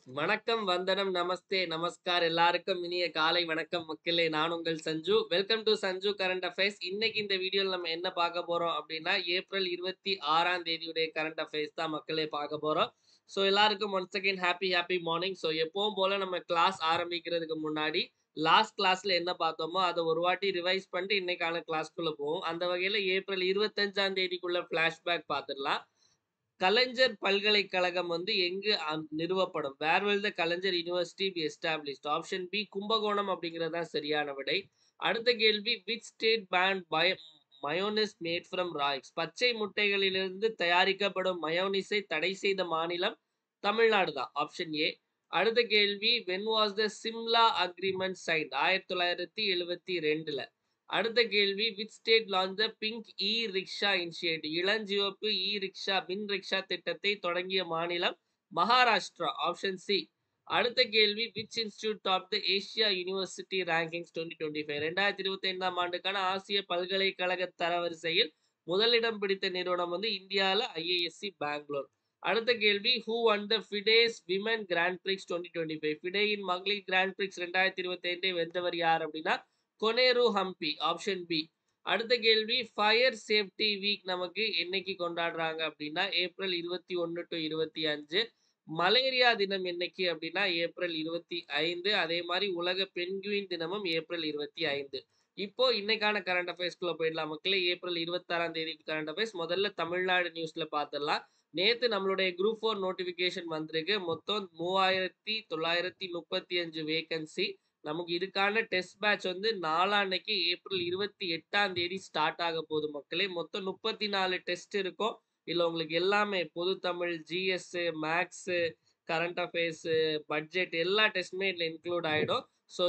வணக்கம், வந்தனம், நமஸ்தே, நமஸ்கார் எல்லாருக்கும் இனிய காலை வணக்கம் மக்களே. நான் உங்கள் Sanju. Welcome to Sanju current affairs. இன்னைக்கு இந்த வீடியோல நம்ம என்ன பார்க்க போறோம் அப்படின்னா, ஏப்ரல் 26ஆம் தேதியுடைய கரண்ட் அஃபேர்ஸ் தான் மக்களே பார்க்க போறோம். ஸோ எல்லாருக்கும் once again happy morning. So எப்பவும் போல நம்ம கிளாஸ் ஆரம்பிக்கிறதுக்கு முன்னாடி லாஸ்ட் கிளாஸ்ல என்ன பார்த்தோமோ அதை ஒரு வாட்டி ரிவைஸ் பண்ணிட்டு இன்னைக்கான கிளாஸ்க்குள்ள போவோம். அந்த வகையில ஏப்ரல் 25ஆம் தேதிக்குள்ள ஃபிளாஷ்பேக் பார்த்துடலாம். கலைஞர் பல்கலைக்கழகம் வந்து எங்கு நிறுவப்படும்? Where will the Kalaignar university be established? Option B Kumbakonam அப்படிங்கிறது தான் சரியான விடை. அடுத்த கேள்வி, which state ban mayonnaise made from raws? பச்சை முட்டைகளிலிருந்து தயாரிக்கப்படும் மயோனிஸை தடை செய்த மாநிலம் தமிழ்நாடு தான். Option A. அடுத்த கேள்வி, when was the Shimla agreement signed? 1972ல. அடுத்த கேள்வி, which state launch the pink e rickshaw initiative? இளஞ்சிவப்பு இ ரிக்ஷா மின் ரிக்ஷா திட்டத்தை தொடங்கிய மாநிலம் மகாராஷ்டிரா. Option C. அடுத்த கேள்வி, which institute top the Asia university rankings 2025? 2025ஆம் ஆண்டுக்கான ஆசிய பல்கலைக்கழக தரவரிசையில் முதலிடம் பிடித்த நிறுவனம் வந்து இந்தியாவில் ஐஏஎஸ்சி பெங்களூர். அடுத்த கேள்வி, who won the FIDE's women grand prix 2025? ஃபிடேயின் மகளிர் கிராண்ட் பிரிக்ஸ் 2025 வென்றவர் யார் அப்படின்னா கொனேரு ஹம்பி. Option B. அடுத்த கேள்வி, ஃபயர் சேஃப்டி வீக் நமக்கு என்னைக்கு கொண்டாடுறாங்க அப்படின்னா ஏப்ரல் 21 டு 25. மலேரியா தினம் என்னைக்கு அப்படின்னா ஏப்ரல் 25. அதே மாதிரி உலக பெண்குயின் தினமும் ஏப்ரல் 25. இப்போ இன்னைக்கான கரண்ட் அஃபேர்ஸ்குள்ள போயிடலாம் மக்களே. ஏப்ரல் 26ஆம் தேதி கரண்ட் அஃபேர்ஸ். முதல்ல தமிழ்நாடு நியூஸ்ல பார்த்துடலாம். நேத்து நம்மளுடைய குரூப் 4 நோட்டிபிகேஷன் வந்திருக்கு. மொத்தம் 3935 வேகன்சி. நமக்கு இதுக்கான டெஸ்ட் பேட்ச் வந்து நாளான்னைக்கு ஏப்ரல் 28ஆம் தேதி ஸ்டார்ட் ஆக போகுது மக்களே. மொத்தம் 34 டெஸ்ட் இருக்கும். இதுல உங்களுக்கு எல்லாமே பொது Tamil, GS, maths, current affairs, budget எல்லா டெஸ்ட்டுமே இதுல இன்க்ளூட் ஆயிடும். ஸோ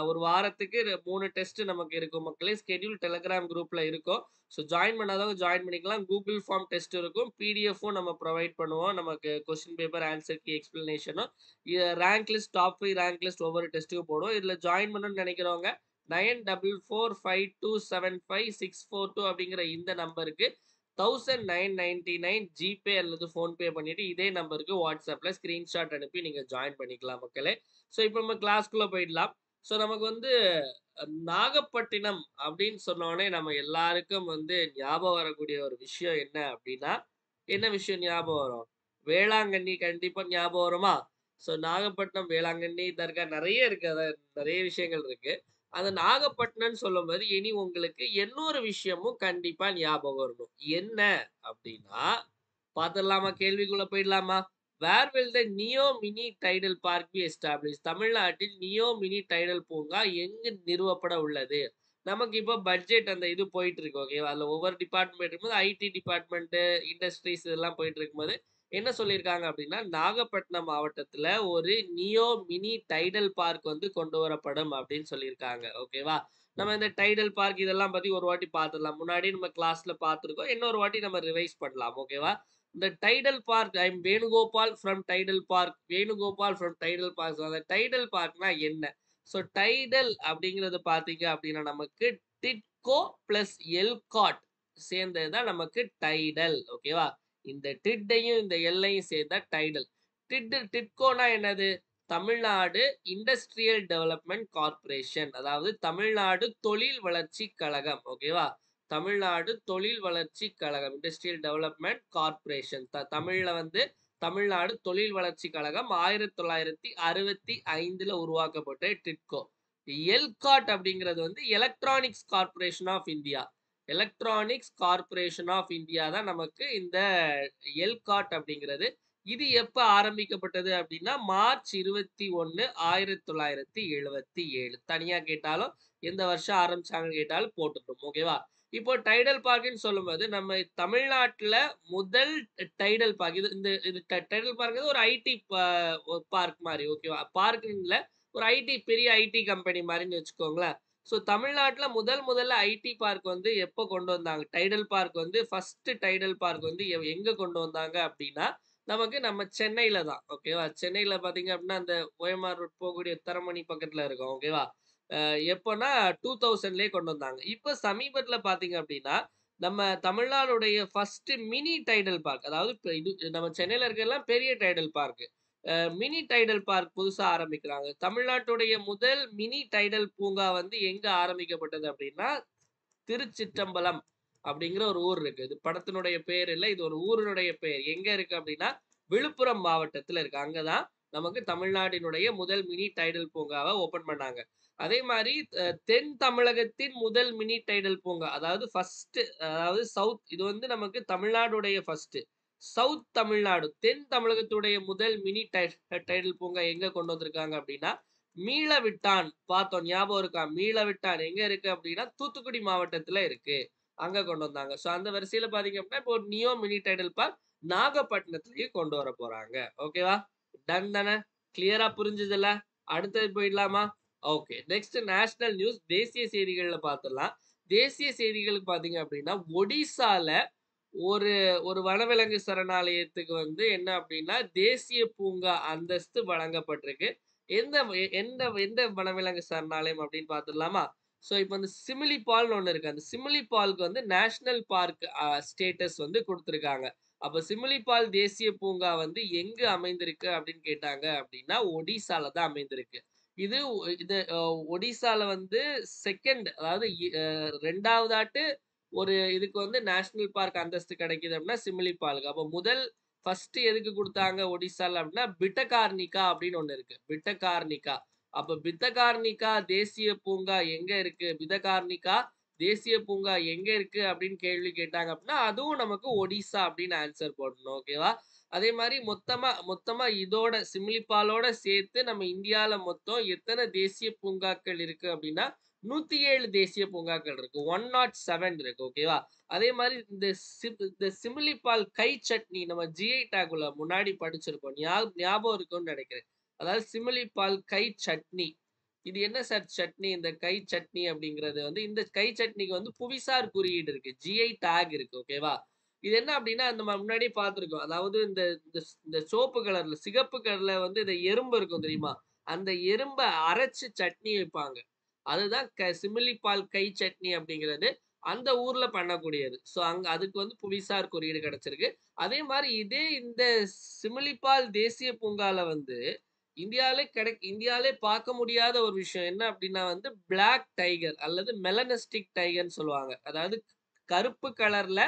ஒரு வாரத்துக்கு 3 டெஸ்ட் நமக்கு இருக்கும் மக்களே. ஸ்கெடியூல் டெலகிராம் குரூப்ல இருக்கும். ஸோ ஜாயின் பண்ணாதவங்க ஜாயின் பண்ணிக்கலாம். கூகுள் ஃபார்ம் டெஸ்ட் இருக்கும். பிடிஎஃப்பும் நம்ம ப்ரொவைட் பண்ணுவோம். நமக்கு கொஸ்டின் பேப்பர், ஆன்சர் கீ, எக்ஸ்பிளனேஷனும், rank list, top 5 rank list ஒவ்வொரு டெஸ்ட்டுக்கும் போடுவோம். இதுல ஜாயின் பண்ணணும்னு நினைக்கிறவங்க 9445275642 அப்படிங்கிற இந்த நம்பருக்கு 1999 ஜிபே அல்லது போன்பே பண்ணிட்டு இதே நம்பருக்கு வாட்ஸ்அப்ல ஸ்கிரீன்ஷாட் அனுப்பி நீங்க ஜாயின் பண்ணிக்கலாம் மக்களே. ஸோ இப்போ நம்ம கிளாஸ்க்குள்ள போயிடலாம். ஸோ நமக்கு வந்து நாகப்பட்டினம் அப்படின்னு சொன்னோடனே நம்ம எல்லாருக்கும் வந்து ஞாபகம் வரக்கூடிய ஒரு விஷயம் என்ன அப்படின்னா, என்ன விஷயம் ஞாபகம் வரும்? வேளாங்கண்ணி கண்டிப்பா ஞாபகம் வருமா? ஸோ நாகப்பட்டினம் வேளாங்கண்ணி தர்கா நிறைய இருக்கு. அதான் நிறைய விஷயங்கள் இருக்கு. அந்த நாகப்பட்டினம்னு சொல்லும்போது இனி உங்களுக்கு இன்னொரு விஷயமும் கண்டிப்பா ஞாபகம் வரணும். என்ன அப்படின்னா, பார்த்துடலாமா? கேள்விக்குள்ள போயிடலாமா? Where will the neo mini tidal park be establish? தமிழ்நாட்டில் நியோ மினி டைடல் பூங்கா எங்கு நிறுவப்பட உள்ளது? நமக்கு இப்போ பட்ஜெட் அந்த இது போயிட்டு இருக்கு. ஓகேவா? அதுல ஒவ்வொரு டிபார்ட்மெண்ட் இருக்கும்போது ஐடி டிபார்ட்மெண்ட், இண்டஸ்ட்ரீஸ் இதெல்லாம் போயிட்டு இருக்கும்போது என்ன சொல்லியிருக்காங்க அப்படின்னா, நாகப்பட்டினம் மாவட்டத்துல ஒரு நியோ மினி டைடல் பார்க் வந்து கொண்டு வரப்படும் அப்படின்னு சொல்லியிருக்காங்க. ஓகேவா? நம்ம இந்த டைடல் பார்க் இதெல்லாம் பத்தி ஒரு வாட்டி பார்த்துடலாம். முன்னாடி நம்ம கிளாஸ்ல பார்த்துருக்கோம். இன்னொரு வாட்டி நம்ம ரிவைஸ் பண்ணலாம். ஓகேவா? இந்த Tidel Park, I am Venugopal from Tidel Park. Venugopal from Tidel Park. அந்த டைடல் பார்க்னா என்ன? ஸோ டைடல் அப்படிங்கிறது பார்த்தீங்க அப்படின்னா நமக்கு டிட்கோ பிளஸ் எல்காட் சேர்ந்தது தான் நமக்கு டைடல். ஓகேவா? இந்த டிட்டையும் இந்த எல்லையும் சேர்ந்தா டைடல். டிட்கோனா என்னது? தமிழ்நாடு இண்டஸ்ட்ரியல் டெவலப்மெண்ட் கார்ப்பரேஷன், அதாவது தமிழ்நாடு தொழில் வளர்ச்சி கழகம். ஓகேவா? தமிழ்நாடு தொழில் வளர்ச்சி கழகம், இண்டஸ்ட்ரியல் டெவலப்மெண்ட் கார்ப்பரேஷன். தமிழ்ல வந்து தமிழ்நாடு தொழில் வளர்ச்சி கழகம் 1965ல உருவாக்கப்பட்ட டிட்கோ. எல்காட் அப்படிங்கிறது வந்து Electronics Corporation of India. Electronics Corporation of India தான் நமக்கு இந்த எல்காட் அப்படிங்கிறது. இது எப்ப ஆரம்பிக்கப்பட்டது அப்படின்னா மார்ச் 21, 1977. தனியா கேட்டாலும் எந்த வருஷம் ஆரம்பிச்சாங்கன்னு கேட்டாலும் போட்டுக்கணும். ஓகேவா? இப்போ டைடல் பார்க்னு சொல்லும்போது நம்ம தமிழ்நாட்டுல முதல் டைடல் பார்க் இது. இந்த இது டைடல் பார்க் ஒரு ஐடி பார்க் மாதிரி. ஓகேவா? பார்க்ல ஒரு ஐடி பெரிய ஐடி கம்பெனி மாதிரின்னு வச்சுக்கோங்களேன். ஸோ தமிழ்நாட்டுல முதல்ல ஐடி பார்க் வந்து எப்போ கொண்டு வந்தாங்க? டைடல் பார்க் வந்து ஃபர்ஸ்ட் டைடல் பார்க் வந்து எங்க கொண்டு வந்தாங்க அப்படின்னா நமக்கு நம்ம சென்னையில தான். ஓகேவா? சென்னையில பாத்தீங்க அப்படின்னா அந்த ஓஎம்ஆர் ரோட் போகக்கூடிய தரமணி பக்கத்துல இருக்கும். ஓகேவா? எப்போன்னா 2000லேயே கொண்டு வந்தாங்க. இப்போ சமீபத்துல பாத்தீங்க அப்படின்னா நம்ம தமிழ்நாடுடைய ஃபர்ஸ்ட் மினி டைடல் பார்க், அதாவது இது நம்ம சென்னையில இருக்கலாம் பெரிய Tidel Park. Mini tidal Park புதுசா ஆரம்பிக்கிறாங்க. தமிழ்நாட்டுடைய முதல் மினி டைடல் பூங்கா வந்து எங்க ஆரம்பிக்கப்பட்டது அப்படின்னா, திருச்சிற்றம்பலம் அப்படிங்கிற ஒரு ஊர் இருக்கு. இது படத்தினுடைய பேர் இல்ல. இது ஒரு ஊரினுடைய பெயர். எங்க இருக்கு அப்படின்னா, விழுப்புரம் மாவட்டத்துல இருக்கு. அங்கதான் நமக்கு தமிழ்நாட்டினுடைய முதல் மினி டைடல் பூங்காவ ஓப்பன் பண்ணாங்க. அதே மாரி தென் தமிழகத்தின் முதல் மினி டைடல் பூங்கா. அதாவது அதாவது சவுத் இது வந்து நமக்கு தமிழ்நாடுடைய ஃபர்ஸ்ட். சவுத் தமிழ்நாடு, தென் தமிழகத்துடைய முதல் மினி டைடல் பூங்கா எங்க கொண்டு வந்திருக்காங்க அப்படின்னா, மீளவிட்டான் பார்த்தோம். ஞாபகம் இருக்கா? மீளவிட்டான் எங்க இருக்கு அப்படின்னா, தூத்துக்குடி மாவட்டத்துல இருக்கு. அங்க கொண்டு வந்தாங்க. ஸோ அந்த வரிசையில பார்த்தீங்க அப்படின்னா, இப்போ ஒரு நியோ மினி டைடல் பார்க் நாகப்பட்டினத்திலயும் கொண்டு வர போறாங்க. ஓகேவா? டன் தானே? கிளியரா புரிஞ்சுதுல்ல? அடுத்தது போயிடலாமா? ஓகே. நெக்ஸ்ட் நேஷனல் நியூஸ் தேசிய செய்திகள்ல பார்த்துடலாம். தேசிய செய்திகளுக்கு பார்த்தீங்க அப்படின்னா, ஒடிசால ஒரு ஒரு வனவிலங்கு சரணாலயத்துக்கு வந்து என்ன அப்படின்னா, தேசிய பூங்கா அந்தஸ்து வழங்கப்பட்டிருக்கு. எந்த எந்த வனவிலங்கு சரணாலயம் அப்படின்னு பார்த்துடலாமா? ஸோ இப்போ இந்த சிமிலிபால்னு ஒண்ணு இருக்கு. அந்த சிமிலிபால்க்கு வந்து நேஷனல் பார்க் ஸ்டேட்டஸ் வந்து குடுத்துருக்காங்க. அப்ப சிமிலிபால் தேசிய பூங்கா வந்து எங்கு அமைந்திருக்கு அப்படின்னு கேட்டாங்க அப்படின்னா, ஒடிசால தான் அமைந்திருக்கு. இது இது ஒடிசால வந்து 2nd அதாவது 2வது ஒரு இதுக்கு வந்து நேஷனல் பார்க் அந்தஸ்து கிடைக்குது அப்படின்னா சிமிலிபாலுக்கு. அப்போ ஃபர்ஸ்ட் எதுக்கு குடுத்தாங்க ஒடிசால அப்படின்னா, பிட்டகார்னிகா அப்படின்னு ஒண்ணு இருக்கு. பிட்டகார்னிகா. அப்ப பித்தகார்னிகா தேசிய பூங்கா எங்க இருக்கு? பித்தகார்னிகா தேசிய பூங்கா எங்க இருக்கு அப்படின்னு கேள்வி கேட்டாங்க அப்படின்னா, அதுவும் நமக்கு ஒடிசா அப்படின்னு ஆன்சர் போடணும். ஓகேவா? அதே மாரி மொத்தமா மொத்தமா இதோட சிமிலிபாலோட சேர்த்து நம்ம இந்தியால மொத்தம் எத்தனை தேசிய பூங்காக்கள் இருக்கு அப்படின்னா, 107 தேசிய பூங்காக்கள் இருக்கு. 107 இருக்கு. ஓகேவா? அதே மாரி இந்த சிமிலிபால் கை சட்னி நம்ம ஜிஐ டேகுல முன்னாடி படிச்சிருக்கோம். ஞாபகம் இருக்கும்னு நினைக்கிறேன். அதாவது சிமிலிபால் கை சட்னி. இது என்ன சார் சட்னி? இந்த கை சட்னி அப்படிங்கிறது வந்து இந்த கை சட்னிக்கு வந்து புவிசார் குறியீடு இருக்கு. ஜிஐ டேக் இருக்கு. ஓகேவா? இது என்ன அப்படின்னா, நம்ம முன்னாடியே பார்த்திருக்கோம். அதாவது இந்த இந்த இந்த சிவப்பு கலர்ல, சிகப்பு கலர்ல வந்து இந்த எறும்பு இருக்கும் தெரியுமா? அந்த எறும்ப அரைச்சு சட்னி வைப்பாங்க. அதுதான் சிமிலிபால் கை சட்னி அப்படிங்கிறது. அந்த ஊர்ல பண்ணக்கூடியது. ஸோ அதுக்கு வந்து புவிசார் குறியீடு கிடைச்சிருக்கு. அதே மாரி இந்த சிமிலிபால் தேசிய பூங்கால வந்து இந்தியாவிலே பார்க்க முடியாத ஒரு விஷயம் என்ன அப்படின்னா வந்து பிளாக் டைகர் அல்லது மெலனிஸ்டிக் டைகர்ன்னு சொல்லுவாங்க. அதாவது கருப்பு கலர்ல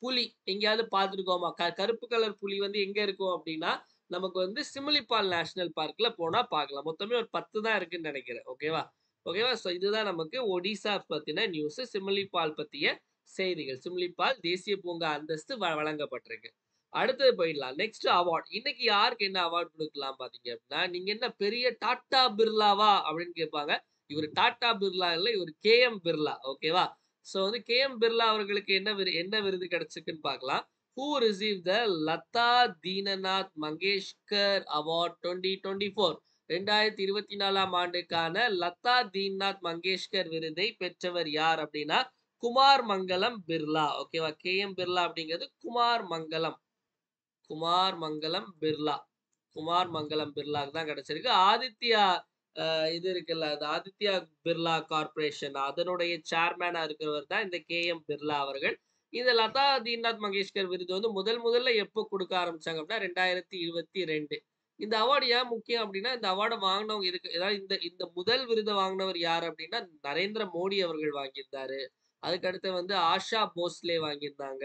புலி எங்கேயாவது பார்த்துருக்கோமா? கருப்பு கலர் புலி வந்து எங்க இருக்கும் அப்படின்னா, நமக்கு வந்து சிமிலிபால் நேஷனல் பார்க்ல போனா பார்க்கலாம். மொத்தமே ஒரு 10 தான் இருக்குன்னு நினைக்கிறேன். ஓகேவா? ஓகேவா? ஸோ இதுதான் நமக்கு ஒடிசா பத்தின நியூஸ். சிமிலிபால் பத்திய செய்திகள். சிமிலிபால் தேசிய பூங்கா அந்தஸ்து வழங்கப்பட்டிருக்கு. அடுத்தது போயிடலாம். Next award. இன்னைக்கு யாருக்கு என்ன அவார்ட் குடுக்கலாம் பார்த்தீங்க அப்படின்னா, நீங்க என்ன பெரிய டாடா பிர்லாவா? அப்படின்னு கேட்பாங்க. இவரு டாடா பிர்லா இல்ல. இவரு கேஎம் பிர்லா. ஓகேவா? ஸோ வந்து கேஎம் பிர்லா அவர்களுக்கு என்ன விருது கிடைச்சிருக்குன்னு பார்க்கலாம். Who receive the Lata Dinanath Mangeshkar award 2024 2024ஆம் ஆண்டுக்கான லதா தீன்நாத் மங்கேஷ்கர் விருதை பெற்றவர் யார் அப்படின்னா, குமார் மங்கலம் பிர்லா. ஓகேவா? கேஎம் பிர்லா அப்படிங்கிறது குமார் மங்கலம் பிர்லா. குமார் மங்கலம் பிர்லாக்கு தான் கிடைச்சிருக்கு. ஆதித்யா இது இருக்குல்ல, அது ஆதித்யா பிர்லா கார்ப்பரேஷன் அதனுடைய சேர்மேனா இருக்கிறவர் தான் இந்த கேஎம் பிர்லா அவர்கள். இந்த லதா தீன்நாத் மங்கேஷ்கர் விருது வந்து முதல்ல எப்போ குடுக்க ஆரம்பிச்சாங்க அப்படின்னா 2022. இந்த அவார்டு ஏன் முக்கியம் அப்படின்னா, இந்த அவார்ட வாங்குனவங்க அதாவது இந்த முதல் விருத வாங்குனவர் யார் அப்படின்னா, நரேந்திர மோடி அவர்கள் வாங்கியிருந்தாரு. அதுக்கு அடுத்து வந்து ஆஷா போஸ்லே வாங்கியிருந்தாங்க.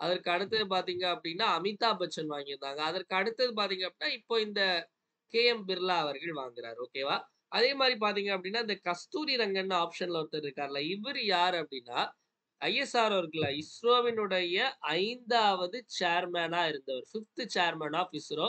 அதற்கு அடுத்தது பார்த்தீங்க அப்படின்னா, அமிதாப் பச்சன் வாங்கியிருந்தாங்க. அதற்கு அடுத்தது பார்த்தீங்க அப்படின்னா, இப்போ இந்த கேஎம் பிர்லா அவர்கள் வாங்குறாரு. ஓகேவா? அதே மாரி பார்த்தீங்க அப்படின்னா, இந்த கஸ்தூரி ரங்கன்னு ஆப்ஷன்ல ஒருத்தர் இருக்கார்ல, இவரு யாரு அப்படின்னா, ஐஎஸ்ஆர்ஓ இருக்குல்ல, இஸ்ரோவினுடைய 5வது சேர்மேனா இருந்தவர். 5த் சேர்மன் ஆஃப் இஸ்ரோ.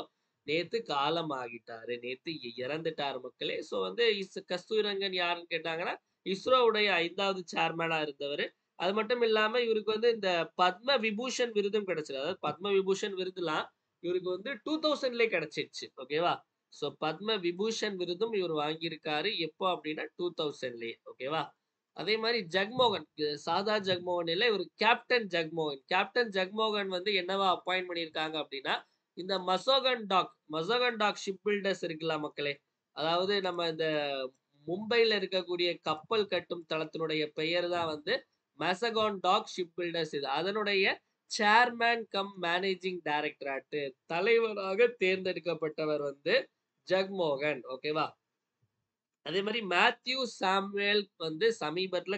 நேத்து காலமாகிட்டாரு. நேத்து இறந்துட்டாரு மக்களே. ஸோ வந்து கஸ்தூரி ரங்கன் யாருன்னு கேட்டாங்கன்னா, இஸ்ரோவுடைய 5வது சேர்மேனா இருந்தவரு. அது மட்டும் இல்லாம இவருக்கு வந்து இந்த பத்ம விபூஷன் விருதும் கிடைச்சது. அதாவது பத்ம விபூஷன் விருதுலாம் இவருக்கு வந்து 2000லயே கிடைச்சிருச்சு. ஓகேவா? ஸோ பத்ம விபூஷன் விருதும் இவர் வாங்கியிருக்காரு. எப்போ அப்படின்னா 2000லயே. ஓகேவா? அதே மாரி ஜக்மோகன் சாதா ஜக்மோகன் இல்ல, இவரு கேப்டன் ஜக்மோகன். கேப்டன் ஜக்மோகன் வந்து என்னவா அப்பாயிண்ட் பண்ணியிருக்காங்க அப்படின்னா, இந்த மசோகன் டாக் ஷிப் பில்டர்ஸ் இருக்குல்ல மக்களே. அதாவது நம்ம இந்த மும்பைல இருக்கக்கூடிய கப்பல் கட்டும் தளத்தினுடைய பெயர் தான் வந்து மசகான் டாக் ஷிப் பில்டர்ஸ் இது. அதனுடைய சேர்மேன் கம் மேனேஜிங் டைரக்டர் தலைவராக தேர்ந்தெடுக்கப்பட்டவர் வந்து ஜக்மோகன். ஓகேவா? அதே மாதிரி மேத்யூ சாமுவேல் வந்து சமீபத்துல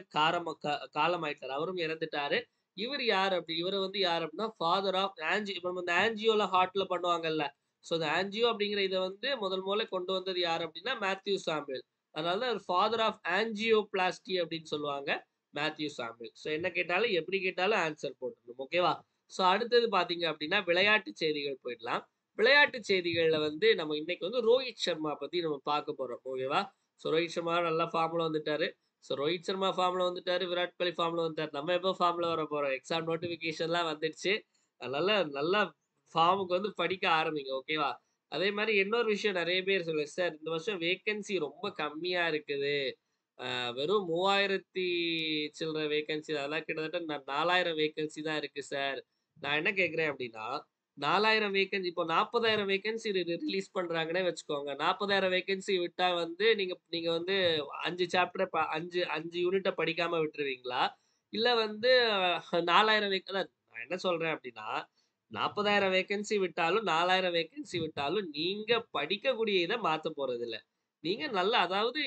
காலமாயிட்டார். அவரும் இறந்துட்டாரு. இவர் வந்து யார் அப்படின்னா ஃபாதர் ஆஃப் ஆன்ஜி. இப்போ நம்ம இந்த ஆன்ஜியோல ஹார்ட்ல பண்ணுவாங்கல்ல. ஸோ இந்த ஆன்ஜியோ அப்படிங்கிற இதை வந்து முதல்ல கொண்டு வந்தது யார் அப்படின்னா மேத்யூ சாமுவேல். அதனால தான் ஃபாதர் ஆஃப் ஆன்ஜியோபிளாஸ்டி அப்படின்னு சொல்லுவாங்க மேத்யூ சாமுவேல். ஸோ என்ன கேட்டாலும் எப்படி கேட்டாலும் ஆன்சர் போட்டுருணும். ஓகேவா? ஸோ அடுத்தது பாத்தீங்க அப்படின்னா விளையாட்டு செய்திகள் போயிடலாம். விளையாட்டு செய்திகள்ல வந்து நம்ம இன்னைக்கு வந்து ரோஹித் சர்மா பத்தி நம்ம பார்க்க போறோம். ஓகேவா? ஸோ ரோஹித் சர்மா நல்லா ஃபார்ம்ல வந்துட்டாரு. ஸோ ரோஹித் சர்மா ஃபார்ம்ல வந்துட்டாரு. விராட் கோலி ஃபார்ம்ல வந்துட்டாரு. நம்ம எப்போ ஃபார்ம்ல வர போறோம்? எக்ஸாம் நோட்டிபிகேஷன்லாம் வந்துடுச்சு. அதனால நல்லா ஃபார்முக்கு வந்து படிக்க ஆரம்பிங்க. ஓகேவா? அதே மாதிரி இன்னொரு விஷயம் நிறைய பேர் சொல்லுங்க சார் இந்த வருஷம் வேகன்சி ரொம்ப கம்மியா இருக்குது. வெறும் 3000 சில்லற வேகன்சி அதெல்லாம் கிட்டத்தட்ட 4000 வேகன்சி தான் இருக்கு சார். நான் என்ன கேட்கிறேன் அப்படின்னா 4000 வேகன்சி இப்போ 40,000 வேகன்சி ரிலீஸ் பண்றாங்கன்னே வச்சுக்கோங்க. 40,000 வேகன்சி விட்டா வந்து நீங்க நீங்க வந்து 5 சாப்டர் 5 யூனிட்ட படிக்காம விட்டுருவீங்களா? இல்ல வந்து 4000 அதான் நான் என்ன சொல்றேன் அப்படின்னா 40,000 வேகன்சி விட்டாலும் 4000 வேகன்சி விட்டாலும் நீங்க படிக்கக்கூடிய இதை மாத்த போறது இல்ல. நீங்க நல்லா அதாவது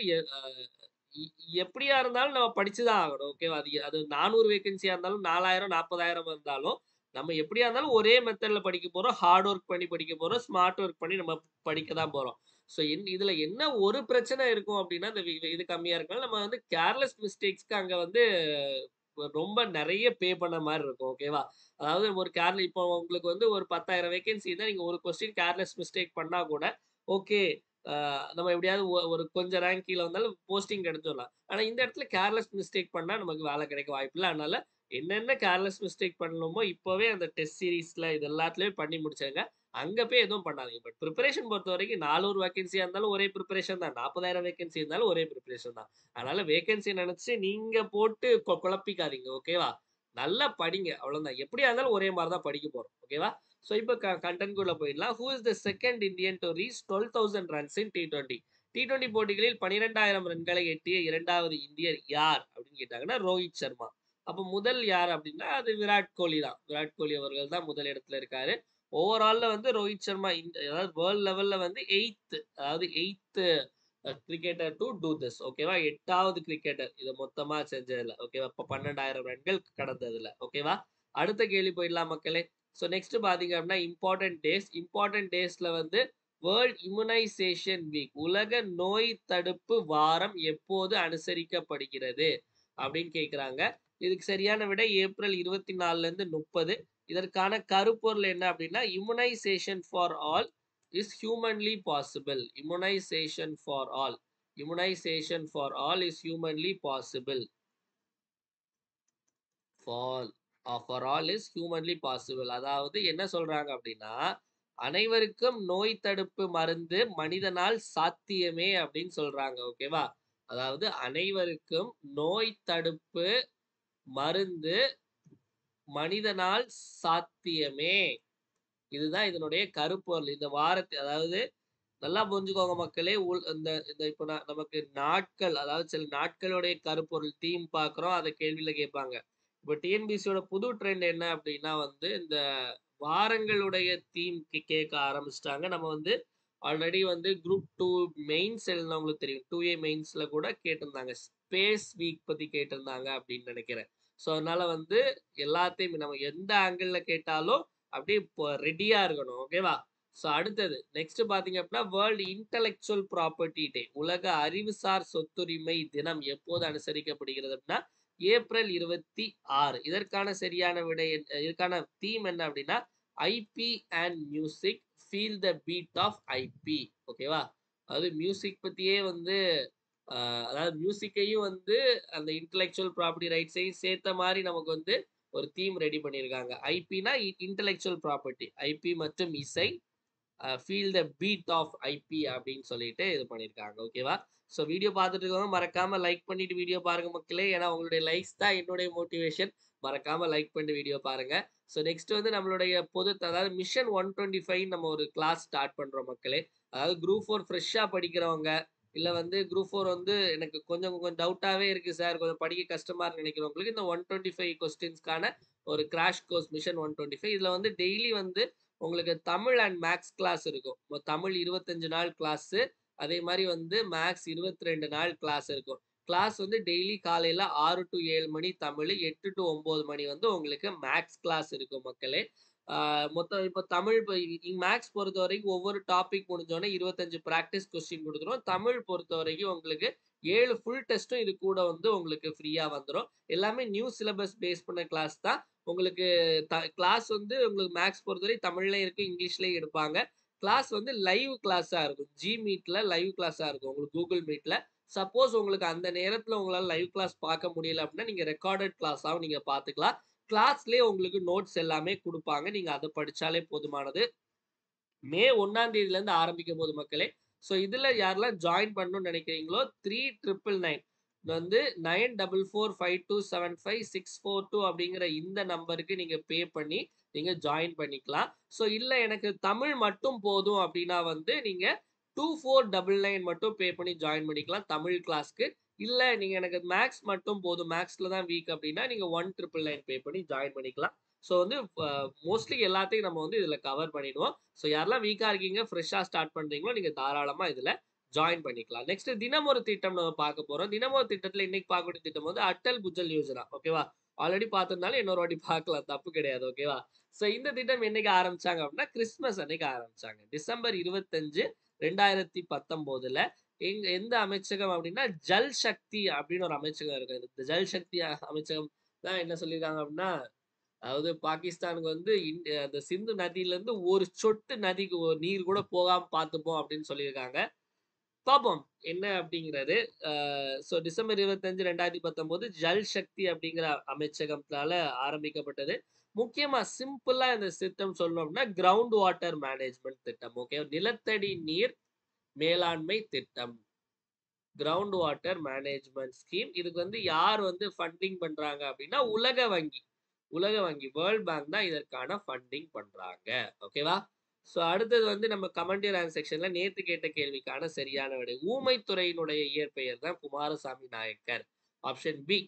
இ எப்படியா இருந்தாலும் நம்ம படிச்சு தான் ஆகணும். ஓகேவா? அது 400 வேகன்சியா இருந்தாலும் 4000 40,000 இருந்தாலும், நம்ம எப்படியா இருந்தாலும் ஒரே மெத்தட்ல படிக்க போறோம். ஹார்ட் ஒர்க் பண்ணி படிக்க போறோம். ஸ்மார்ட் ஒர்க் பண்ணி நம்ம படிக்க தான் போறோம். ஸோ இதுல என்ன ஒரு பிரச்சனை இருக்கும் அப்படின்னா, இந்த இது கம்மியா இருக்கனால நம்ம வந்து கேர்லெஸ் மிஸ்டேக்ஸ்க்கு அங்க வந்து ரொம்ப நெறைய பே பண்ண மாரி இருக்கும். ஓகேவா? அதாவது ஒரு இப்போ உங்களுக்கு வந்து ஒரு 10,000 வேகன்சி இருந்தா நீங்க ஒரு கொஸ்டின் கேர்லெஸ் மிஸ்டேக் பண்ணா கூட, ஓகே. அ நம்ம எப்படியாவது ஒரு கொஞ்சம் ரேங்க் கீழ வந்தாலும் போஸ்டிங் கிடைச்சிடலாம். ஆனா இந்த இடத்துல கேர்லெஸ் மிஸ்டேக் பண்ணா நமக்கு வேலை கிடைக்க வாய்ப்பில்ல. அதனால என்னென்ன கேர்லெஸ் மிஸ்டேக் பண்ணணுமோ இப்பவே அந்த டெஸ்ட் சீரிஸ்ல இது எல்லாத்துலயும் பண்ணி முடிச்சிருங்க. அங்க போய் எதுவும் பண்ணாதீங்க. பட் பிரிப்பரேஷன் பொறுத்தவரைக்கும் 400 வேகன்சியா இருந்தாலும் ஒரே பிரிப்பரேஷன் தான். 40,000 வேகன்சி இருந்தாலும் ஒரே பிரிப்பரேஷன் தான். அதனால வேகன்சி நினைச்சு நீங்க போட்டு குழப்பிக்காதீங்க. ஓகேவா? நல்லா படிங்க. அவ்வளவுதான். எப்படியா இருந்தாலும் ஒரே மாரி தான் படிக்க போறோம். ஓகேவா? ஸோ இப்ப கன்டென்ட்குள்ள போயிடலாம். Who is the second Indian to reach 12,000 runs in T20? T20 போட்டிகளில் 12,000 ரன்களை எட்டிய 2வது இந்தியர் யார் அப்படின்னு கேட்டாங்கன்னா ரோஹித் சர்மா. அப்ப முதல் யார் அப்படின்னா அது விராட் கோலி தான். விராட் கோலி அவர்கள் தான் முதல் இடத்துல இருக்காரு. ஓவரால்ல வந்து ரோஹித் சர்மா அதாவது வேர்ல்ட் லெவல்ல வந்து 8th அதாவது 8th cricketer to do this. ஓகேவா? 8வது கிரிக்கெட்டர் இதை மொத்தமா செஞ்சதுல. ஓகேவா? இப்ப 12,000 ரன்கள் கடந்ததுல. ஓகேவா? அடுத்த கேள்வி போயிடலாம் மக்களே. ஸோ நெக்ஸ்ட் பாத்தீங்க அப்படின்னா இம்பார்ட்டன்ட் டேஸ்ல வந்து வேர்ல்ட் இம்யூனைசேஷன் வீக் உலக நோய் தடுப்பு வாரம் எப்போது அனுசரிக்கப்படுகிறது அப்படின்னு கேட்கிறாங்க. இதுக்கு சரியான விடை ஏப்ரல் 24ல இருந்து 30. இதற்கான கருப்பொருள் என்ன அப்படின்னா immunisation for all is humanly possible. Immunisation for all. Immunisation for all is humanly possible. For all is humanly possible. அதாவது என்ன சொல்றாங்க அப்படின்னா அனைவருக்கும் நோய் தடுப்பு மருந்து மனிதனால் சாத்தியமே அப்படின்னு சொல்றாங்க. ஓகேவா? அதாவது அனைவருக்கும் நோய் தடுப்பு மருந்து மனிதனால் சாத்தியமே. இதுதான் இதனுடைய கருப்பொருள். இந்த வாரத்தை அதாவது நல்லா புரிஞ்சுக்கோங்க மக்களே. இந்த இந்த இப்போ நமக்கு நாட்கள் அதாவது சில நாட்களுடைய கருப்பொருள் தீம் பார்க்குறோம். அதை கேள்வியில கேட்பாங்க. இப்போ டிஎன்பிசியோட புது ட்ரெண்ட் என்ன அப்படின்னா வந்து இந்த வாரங்களுடைய தீம் கேட்க ஆரம்பிச்சிட்டாங்க. நம்ம வந்து ஆல்ரெடி வந்து குரூப் 2 மெயின்ஸ் எழுதினவங்களுக்கு தெரியும். 2A மெயின்ஸ்ல கூட கேட்டிருந்தாங்க. ஸ்பேஸ் வீக் பத்தி கேட்டிருந்தாங்க அப்படின்னு நினைக்கிறேன். ஸோ அதனால வந்து எல்லாத்தையும் நம்ம எந்த ஆங்கிள் கேட்டாலும் அப்படியே இப்போ ரெடியா இருக்கணும். ஓகேவா? ஸோ அடுத்தது நெக்ஸ்ட் பாத்தீங்க அப்படின்னா வேர்ல்டு இன்டலெக்சுவல் ப்ராப்பர்ட்டி டே உலக அறிவுசார் சொத்துரிமை தினம் எப்போது அனுசரிக்கப்படுகிறது அப்படின்னா ஏப்ரல் 26. இதற்கான சரியான விடை இதற்கான தீம் என்ன அப்படின்னா IP and music feel the beat of IP. ஓகேவா? அதாவது மியூசிக் பத்தியே வந்து அதாவது மியூசிக்கையும் வந்து அந்த இன்டலெக்சுவல் ப்ராப்பர்ட்டி ரைட்ஸையும் சேர்த்த மாதிரி நமக்கு வந்து ஒரு தீம் ரெடி பண்ணியிருக்காங்க. ஐபினா இன்டலெக்சுவல் ப்ராப்பர்ட்டி. ஐபி மற்றும் இசை feel the beat of IP அப்படின்னு சொல்லிட்டு இது பண்ணியிருக்காங்க. ஓகேவா? ஸோ வீடியோ பார்த்துட்டு இருக்கவங்க மறக்காம லைக் பண்ணிட்டு வீடியோ பாருங்க மக்களே. ஏன்னா உங்களுடைய லைக்ஸ் தான் என்னுடைய மோட்டிவேஷன். மறக்காம லைக் பண்ணிட்டு வீடியோ பாருங்க. ஸோ நெக்ஸ்ட் வந்து நம்மளுடைய அதாவது மிஷன் 125 நம்ம ஒரு கிளாஸ் ஸ்டார்ட் பண்றோம் மக்களே. அதாவது குரூப் 4 ஃப்ரெஷ்ஷா படிக்கிறவங்க இல்ல வந்து குரூப் 4 வந்து எனக்கு கொஞ்சம் டவுட்டாவே இருக்கு சார் கொஞ்சம் படிக்க கஷ்டமா இருக்கு நினைக்கிறவங்களுக்கு இந்த 125 கொஸ்டின்ஸ்க்கான ஒரு கிராஷ் கோர்ஸ் மிஷன் 125. இதுல வந்து டெய்லி வந்து உங்களுக்கு தமிழ் அண்ட் மேக்ஸ் கிளாஸ் இருக்கும். தமிழ் 25 நாள் கிளாஸ், அதே மாதிரி வந்து மேக்ஸ் 22 நாள் கிளாஸ் இருக்கும். கிளாஸ் வந்து டெய்லி காலையில 6 to 7 மணி தமிழ், 8 to 9 மணி வந்து உங்களுக்கு மேக்ஸ் கிளாஸ் இருக்கும் மக்களே. மொத்தம் இப்போ தமிழ் மேக்ஸ் பொறுத்த வரைக்கும் ஒவ்வொரு டாபிக் முடிஞ்சோடனே 25 ப்ராக்டிஸ் கொஸ்டின் கொடுத்துரும். தமிழ் பொறுத்த வரைக்கும் உங்களுக்கு 7 ஃபுல் டெஸ்ட்டும் இது கூட வந்து உங்களுக்கு ஃப்ரீயா வந்துடும். எல்லாமே நியூ சிலபஸ் பேஸ் பண்ண கிளாஸ் தான். உங்களுக்கு கிளாஸ் வந்து உங்களுக்கு மேக்ஸ் பொறுத்தவரை தமிழ்லயும் இருக்கு, இங்கிலீஷ்லயும் எடுப்பாங்க. கிளாஸ் வந்து லைவ் கிளாஸா இருக்கும். ஜி மீட்ல லைவ் கிளாஸா இருக்கும் உங்களுக்கு கூகுள் மீட்ல. சப்போஸ் உங்களுக்கு அந்த நேரத்துல உங்களால லைவ் கிளாஸ் பார்க்க முடியல அப்படின்னா நீங்க ரெக்கார்டட் கிளாஸாவும் நீங்க பார்த்துக்கலாம். கிளாஸ்லயே உங்களுக்கு நோட்ஸ் எல்லாமே கொடுப்பாங்க. நீங்க அதை படிச்சாலே போதுமானது. மே 1ஆம் தேதியில இருந்து ஆரம்பிக்கும் போது மக்களே. ஸோ இதுல யாரெல்லாம் ஜாயின் பண்ணணும்னு நினைக்கிறீங்களோ 3999 வந்து 9445275642 அப்படிங்கிற இந்த நம்பருக்கு நீங்க பே பண்ணி நீங்க ஜாயின் பண்ணிக்கலாம். ஸோ இல்ல எனக்கு தமிழ் மட்டும் போதும் அப்படின்னா வந்து நீங்க 2499 மட்டும் பே பண்ணி ஜாயின் பண்ணிக்கலாம் தமிழ் கிளாஸ்க்கு. இல்ல நீங்க எனக்கு மேக்ஸ் மட்டும் போதும், மேக்ஸ்ல தான் வீக் அப்படின்னா நீங்க 1999 பே பண்ணி ஜாயின் பண்ணிக்கலாம். ஸோ வந்து மோஸ்ட்லி எல்லாத்தையும் நம்ம வந்து இதுல கவர் பண்ணிடுவோம். ஸோ யாரெல்லாம் வீக்கா இருக்கீங்க, ஃப்ரெஷ்ஷா ஸ்டார்ட் பண்றீங்களோ நீங்க தாராளமா இதுல ஜாயின் பண்ணிக்கலாம். நெக்ஸ்ட் தினம் ஒரு திட்டம் நம்ம பார்க்க போறோம். தினம் ஒரு திட்டத்துல இன்னைக்கு பார்க்கக்கூடிய திட்டம் வந்து அட்டல் புஜல் யோஜனா. ஓகேவா? ஆல்ரெடி பார்த்திருந்தாலும் இன்னொரு வாட்டி பார்க்கலாம், தப்பு கிடையாது. ஓகேவா? ஸோ இந்த திட்டம் என்னைக்கு ஆரம்பிச்சாங்க அப்படின்னா கிறிஸ்துமஸ் அன்னைக்கு ஆரம்பிச்சாங்க. டிசம்பர் 25, 2019ல எந்த அமைச்சகம் அப்படின்னா ஜல் சக்தி அப்படின்னு ஒரு அமைச்சகம் இருக்கு. இந்த ஜல் சக்தி அமைச்சகம் தான் என்ன சொல்லியிருக்காங்க அப்படின்னா, அதாவது பாகிஸ்தானுக்கு வந்து அந்த சிந்து நதியில இருந்து ஒரு சொட்டு நதிக்கு நீர் கூட போகாம பார்த்துப்போம் அப்படின்னு சொல்லியிருக்காங்க. பாப்போம் என்ன அப்படிங்கிறது. ஸோ டிசம்பர் 25, 2019 ஜல் சக்தி அப்படிங்கிற அமைச்சகத்தால ஆரம்பிக்கப்பட்டது. முக்கியமா சிம்பிளா இந்த திட்டம் சொல்லணும்னா கிரவுண்ட் வாட்டர் மேனேஜ்மெண்ட் திட்டம். ஓகே, நிலத்தடி நீர் மேலாண்மை திட்டம். Ground water management scheme. இதுக்கு வந்து யார் வந்து ஃபண்டிங் பண்றாங்க அப்படின்னா உலக வங்கி வேர்ல்ட் பேங்க் தான் இதற்கான ஃபண்டிங் பண்றாங்க. ஓகேவா? ஸோ அடுத்தது வந்து நம்ம கமெண்ட் ஆன்சர் செக்ஷன்ல நேத்து கேட்ட கேள்விக்கான சரியான விடை. ஊமைத்துறையினுடைய இயற்பெயர் தான் குமாரசாமி நாயக்கர். Option B.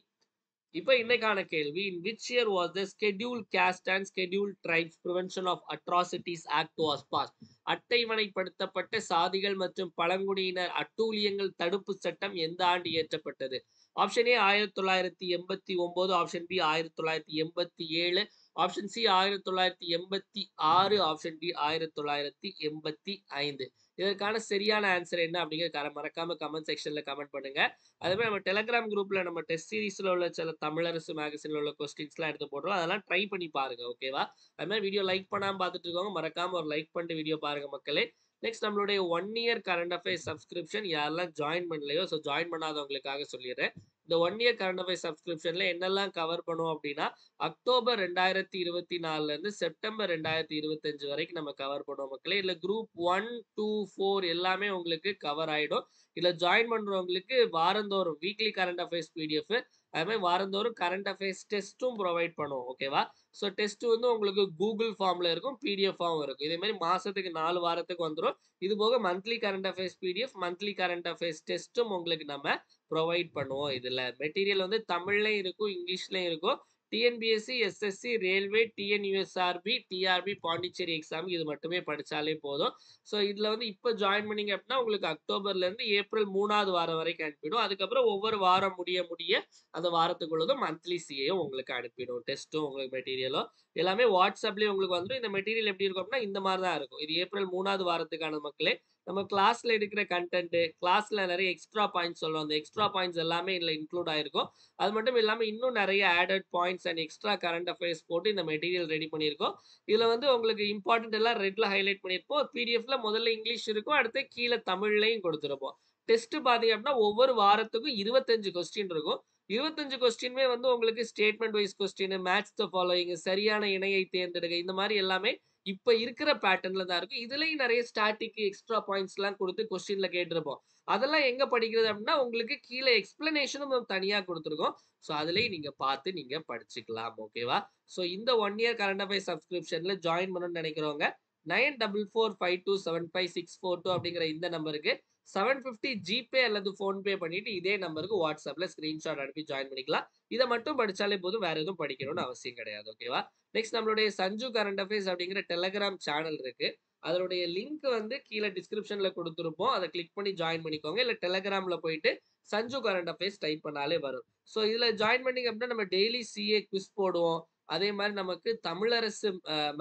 இப்போ இன்னைக்கான கேள்வி, in which year was the scheduled caste and scheduled tribes prevention of atrocities act was passed? அட்டைவணைப்படுத்தப்பட்ட சாதிகள் மற்றும் பழங்குடியினர் அட்டூழியங்கள் தடுப்பு சட்டம் எந்த ஆண்டு இயற்றப்பட்டது? Option A 1989, option B 1987, option C 1986, option D 1985. இதற்கான சரியான ஆன்சர் என்ன அப்படிங்கிற மறக்காம கமெண்ட் செக்ஷன்ல கமெண்ட் பண்ணுங்க. அதே மாதிரி நம்ம டெலிகிராம் குரூப்ல நம்ம டெஸ்ட் சீரிஸ்ல உள்ள சில தமிழரசு மேகசின்ல உள்ள கொஸ்டின்ஸ்லாம் எடுத்து போடுறோம். அதெல்லாம் ட்ரை பண்ணி பாருங்க. ஓகேவா? அது மாதிரி வீடியோ லைக் பண்ணாம பார்த்துட்டு இருக்கவங்க மறக்காம ஒரு லைக் பண்ணிட்டு வீடியோ பாருங்க மக்களே. நெக்ஸ்ட் நம்மளுடைய 1 இயர் கரண்ட் அஃபேர்ஸ் சப்ஸ்கிரிப்ஷன் யாரெல்லாம் ஜாயின் பண்ணலையோ, ஸோ ஜாயின் பண்ணாதவங்களுக்காக சொல்லிடுறேன். இந்த 1 இயர் கரண்ட் அஃபேர்ஸ் சப்ஸ்கிரிப்ஷன்ல என்னெல்லாம் கவர் பண்ணுவோம் அப்படின்னா அக்டோபர் 2024 இருந்து செப்டம்பர் 2025 வரைக்கும் நம்ம கவர் பண்ணுவோம் மக்களே. இல்ல குரூப் 1, 2, 4 எல்லாமே உங்களுக்கு கவர் ஆயிடும். இதுல ஜாயின் பண்றவங்களுக்கு வாரந்தோறும் வீக்லி கரண்ட் அஃபேர்ஸ் பிடிஎஃப், அது மாதிரி வாரந்தோறும் கரண்ட் அஃபேர்ஸ் டெஸ்ட்டும் ப்ரொவைட் பண்ணுவோம். ஓகேவா? ஸோ டெஸ்ட் வந்து உங்களுக்கு கூகுள் ஃபார்ம்ல இருக்கும், பிடிஎஃபாகவும் இருக்கும். இதே மாதிரி மாசத்துக்கு 4 வாரத்துக்கு வந்துடும். இது போக monthly current affairs PDF, monthly current affairs டெஸ்ட்டும் உங்களுக்கு நம்ம ப்ரொவைட் பண்ணுவோம். இதுல மெட்டீரியல் வந்து தமிழ்லயும் இருக்கும், இங்கிலீஷ்லயும் இருக்கும். டிஎன்பிஎஸ்சி, எஸ்எஸ்சி, ரயில்வே, டிஎன்யூஎஸ்ஆர்பி, டிஆர்பி, பாண்டிச்சேரி எக்ஸாம் இது மட்டுமே படிச்சாலே போதும். ஸோ இதுல வந்து இப்போ ஜாயின் பண்ணீங்க அப்படின்னா உங்களுக்கு அக்டோபர்ல இருந்து ஏப்ரல் 3ஆவது வாரம் வரைக்கும் அனுப்பிடும். அதுக்கப்புறம் ஒவ்வொரு வாரம் முடிய அந்த வாரத்துக்குள்ளதும் மந்த்லி சிஏயும் உங்களுக்கு அனுப்பிடும். டெஸ்ட்டும் உங்களுக்கு மெட்டீரியலும் எல்லாமே வாட்ஸ்அப்லயே உங்களுக்கு வந்துடும். இந்த மெட்டீரியல் எப்படி இருக்கும் அப்படின்னா இந்த மாதிரி தான் இருக்கும். இது ஏப்ரல் 3ஆவது வாரத்துக்கான மக்களே. நம்ம கிளாஸ்ல எடுக்கிற கண்டென்ட், கிளாஸ்ல நிறைய எக்ஸ்ட்ரா பாயிண்ட்ஸ் சொல்லுவோம். அந்த எக்ஸ்ட்ரா பாயிண்ட்ஸ் எல்லாமே இதுல இன்க்ளூட் ஆயிருக்கும். அது மட்டும் இல்லாம இன்னும் நிறைய added points and extra current affairs போட்டு இந்த மெட்டீரியல் ரெடி பண்ணியிருக்கோம். இதுல வந்து உங்களுக்கு இம்பார்ட்டன்ட் எல்லாம் ரெட்ல ஹைலைட் பண்ணியிருப்போம். பிடிஎஃப்ல முதல்ல இங்கிலீஷ் இருக்கும், அடுத்து கீழே தமிழ்லையும் கொடுத்துருப்போம். டெஸ்ட் பாத்தீங்க அப்படின்னா ஒவ்வொரு வாரத்துக்கும் 25 கொஸ்டின் இருக்கும். 25 கொஸ்டினுமே வந்து உங்களுக்கு statement wise question, match the following, சரியான இணையை தேர்ந்தெடுக்க, இந்த மாதிரி எல்லாமே இப்ப இருக்கிற பேட்டர்ன்ல தான் இருக்கும். இதுலயும் நிறைய ஸ்டாட்டிக் எக்ஸ்ட்ரா பாயிண்ட்ஸ் எல்லாம் கொடுத்து கொஸ்டின்ல கேட்டிருப்போம். அதெல்லாம் எங்க படிக்கிறது அப்படின்னா உங்களுக்கு கீழே எக்ஸ்பிளனேஷனும் தனியா கொடுத்துருக்கோம். ஸோ அதுலயும் நீங்க பார்த்து நீங்க படிச்சுக்கலாம். ஓகேவா? ஸோ இந்த 1 இயர் கரண்ட் அஃபேர்ஸ் சப்ஸ்கிரிப்ஷன்ல ஜாயின் பண்ணணும்னு நினைக்கிறவங்க 9445275642 அப்படிங்கிற இந்த நம்பருக்கு 750 ஜிபே அல்லது ஃபோன்பே பண்ணிட்டு இதே நம்பருக்கு வாட்ஸ்அப்ல ஸ்கிரீன்ஷாட் அனுப்பி ஜாயின் பண்ணிக்கலாம். இத மட்டும் படிச்சாலே போதும். வேற எதுவும் படிக்கணும்னு அவசியம் கிடையாது. ஓகேவா? நெக்ஸ்ட் நம்மளுடைய சஞ்சு கரண்ட் அஃபேர்ஸ் அப்படிங்கிற டெலகிராம் சேனல் இருக்கு. அதனுடைய லிங்க் வந்து கீழ டிஸ்கிரிப்ஷன்ல குடுத்திருப்போம். அத கிளிக் பண்ணி ஜாயின் பண்ணிக்கோங்க. இல்ல டெலகிராம்ல போயிட்டு சஞ்சு கரண்ட் அஃபேர்ஸ் டைப் பண்ணாலே வரும். சோ இதுல ஜாயின் பண்ணீங்க அப்படின்னா நம்ம டெய்லி சிஏ குவிஸ் போடுவோம். அதே மாரி நமக்கு தமிழரசு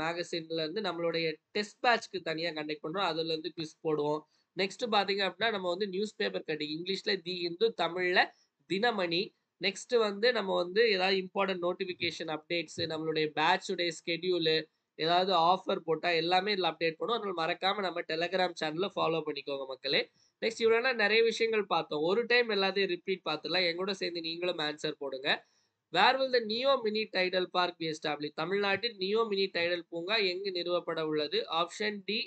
மேகசின்ல இருந்து நம்மளுடைய டெஸ்ட் பேட்ச்க்கு தனியா கண்டக்ட் பண்றோம். அதுல இருந்து குவிஸ் போடுவோம். நெக்ஸ்ட் பாத்தீங்க அப்படின்னா நம்ம வந்து நியூஸ் பேப்பர் கட்டிங் இங்கிலீஷ்ல தி இந்து, தமிழ்ல தினமணி. நெக்ஸ்ட் வந்து நம்ம வந்து ஏதாவது இம்பார்ட்டன்ட் நோட்டிபிகேஷன் அப்டேட்ஸ், நம்மளுடைய பேட்ச் உடைய ஸ்கெட்யூல், ஏதாவது ஆஃபர் போட்டா எல்லாமே இதுல அப்டேட் பண்ணுவோம். அதனால மறக்காம நம்ம டெலகிராம் சேனல ஃபாலோ பண்ணிக்கோங்க மக்களே. நெக்ஸ்ட் இவ்வளவு நேரம் நிறைய விஷயங்கள் பார்த்தோம். ஒரு டைம் எல்லாத்தையும் ரிப்பீட் பார்த்துடலாம். என் கூட சேர்ந்து நீங்களும் ஆன்சர் போடுங்க. Where will the neo mini tidal park be established? தமிழ்நாட்டில் நியோ மினி டைடல் பூங்கா எங்கு நிறுவப்பட உள்ளது? Option D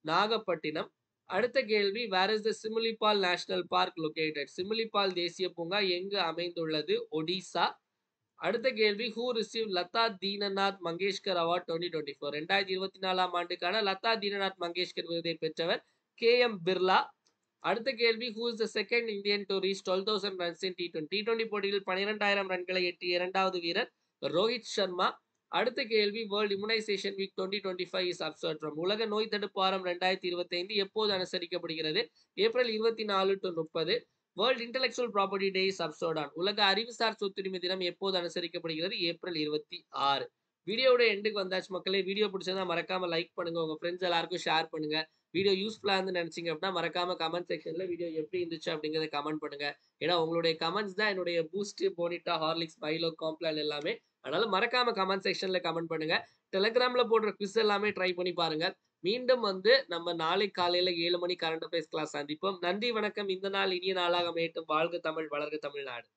Nagapattinam. அடுத்த கேள்வி, where is the Similipal national park located? Similipal தேசிய பூங்கா எங்கு அமைந்துள்ளது? ஒடிசா. அடுத்த கேள்வி, who receive Lata Dinanath Mangeshkar award 2024? 2024ஆம் ஆண்டுக்கான லதா தீனநாத் மங்கேஷ்கர் விருதை பெற்றவர் கே எம் பிர்லா. அடுத்த கேள்வி, who is the second Indian to reach 12,000 runs in T20 போட்டியில் 12,000 ரன்களை எட்டிய இரண்டாவது வீரர் ரோஹித் சர்மா. அடுத்த கேள்வி, world immunisation week 2025 is observed from? உலக நோய் தடுப்பு வாரம் 2025 எப்போது அனுசரிக்கப்படுகிறது? April 24 to 30. World intellectual property day is observed on? உலக அறிவுசார் சொத்துரிமை தினம் எப்போது அனுசரிக்கப்படுகிறது? ஏப்ரல் 26. வீடியோட எண்டுக்கு வந்தாச்சு மக்களே. வீடியோ பிடிச்சதா மறக்காம லைக் பண்ணுங்க. உங்க ஃப்ரெண்ட்ஸ் எல்லாருக்கும் ஷேர் பண்ணுங்க. வீடியோ யூஸ்ஃபுல்லா இருந்து நினைச்சீங்க அப்படின்னா மறக்காம கமெண்ட் செக்ஷன்ல வீடியோ எப்படி இருந்துச்சு அப்படிங்கறத கமெண்ட் பண்ணுங்க. ஏன்னா உங்களுடைய கமெண்ட்ஸ் தான் என்னுடைய பூஸ்ட், போனிட்டா, ஹார்லிக்ஸ், மைலோ, காம்ப்ளான் எல்லாமே. அதனால மறக்காம கமெண்ட் செக்ஷன்ல கமெண்ட் பண்ணுங்க. டெலிகிராம்ல போடுற குவிஸ் எல்லாமே ட்ரை பண்ணி பாருங்க. மீண்டும் வந்து நம்ம நாளை காலையில 7 மணி கரண்ட் அஃபேர்ஸ் கிளாஸ் சந்திப்போம். நன்றி, வணக்கம். இந்த நாள் இனிய நாளாக அமையட்டும். வாழ்க தமிழ், வளர்க தமிழ்நாடு.